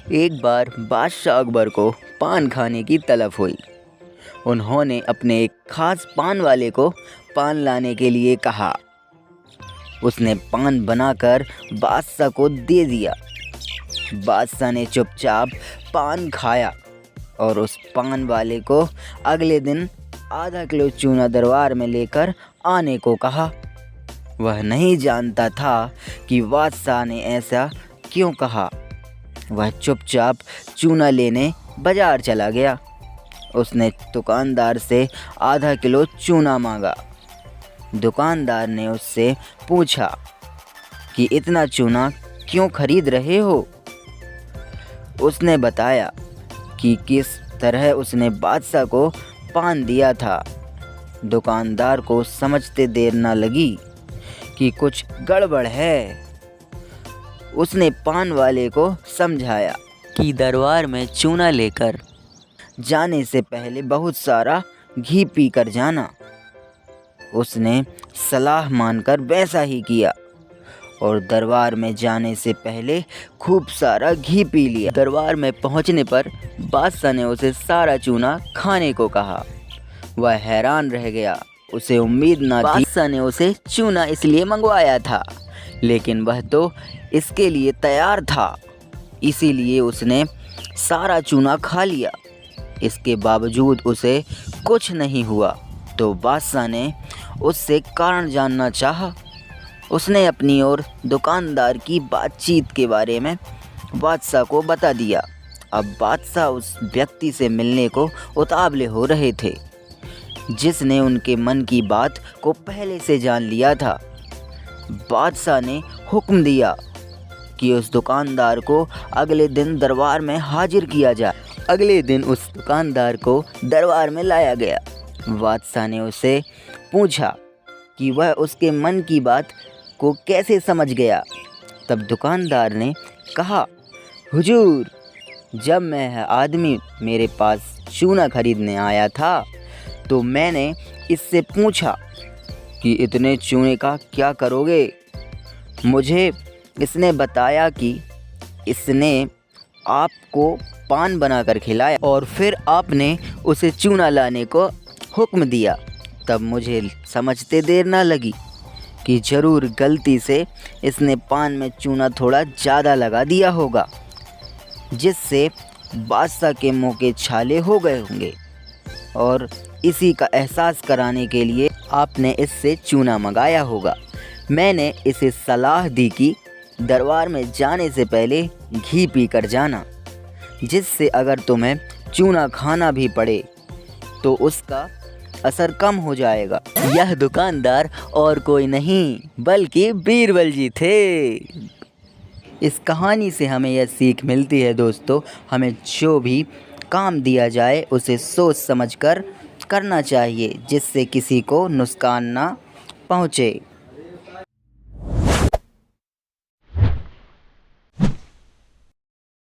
एक बार बादशाह अकबर को पान खाने की तलब हुई। उन्होंने अपने एक खास पान वाले को पान लाने के लिए कहा। उसने पान बनाकर बादशाह को दे दिया। बादशाह ने चुपचाप पान खाया और उस पान वाले को अगले दिन आधा किलो चूना दरबार में लेकर आने को कहा। वह नहीं जानता था कि बादशाह ने ऐसा क्यों कहा। वह चुपचाप चूना लेने बाजार चला गया। उसने दुकानदार से आधा किलो चूना मांगा। दुकानदार ने उससे पूछा कि इतना चूना क्यों खरीद रहे हो। उसने बताया कि किस तरह उसने बादशाह को पान दिया था। दुकानदार को समझते देर न लगी कि कुछ गड़बड़ है। उसने पान वाले को समझाया कि दरबार में चूना लेकर जाने से पहले बहुत सारा घी पीकर जाना। उसने सलाह मानकर वैसा ही किया और दरबार में जाने से पहले खूब सारा घी पी लिया। दरबार में पहुंचने पर बादशाह ने उसे सारा चूना खाने को कहा। वह हैरान रह गया। उसे उम्मीद न थी। बादशाह ने उसे चूना इसलिए मंगवाया था, लेकिन वह तो इसके लिए तैयार था, इसीलिए उसने सारा चूना खा लिया। इसके बावजूद उसे कुछ नहीं हुआ तो बादशाह ने उससे कारण जानना चाहा। उसने अपनी और दुकानदार की बातचीत के बारे में बादशाह को बता दिया। अब बादशाह उस व्यक्ति से मिलने को उतावले हो रहे थे जिसने उनके मन की बात को पहले से जान लिया था। बादशाह ने हुक्म दिया कि उस दुकानदार को अगले दिन दरबार में हाजिर किया जाए। अगले दिन उस दुकानदार को दरबार में लाया गया। बादशाह ने उससे पूछा कि वह उसके मन की बात को कैसे समझ गया। तब दुकानदार ने कहा, हुजूर, जब मैं आदमी मेरे पास चूना खरीदने आया था तो मैंने इससे पूछा कि इतने चूने का क्या करोगे। मुझे इसने बताया कि इसने आपको पान बनाकर खिलाया और फिर आपने उसे चूना लाने को हुक्म दिया। तब मुझे समझते देर ना लगी कि ज़रूर गलती से इसने पान में चूना थोड़ा ज़्यादा लगा दिया होगा, जिससे बादशाह के मुंह के छाले हो गए होंगे और इसी का एहसास कराने के लिए आपने इससे चूना मंगाया होगा। मैंने इसे सलाह दी कि दरबार में जाने से पहले घी पीकर जाना, जिससे अगर तुम्हें चूना खाना भी पड़े तो उसका असर कम हो जाएगा। यह दुकानदार और कोई नहीं बल्कि बीरबल जी थे। इस कहानी से हमें यह सीख मिलती है दोस्तों, हमें जो भी काम दिया जाए उसे सोच समझकर करना चाहिए, जिससे किसी को नुकसान ना पहुँचे।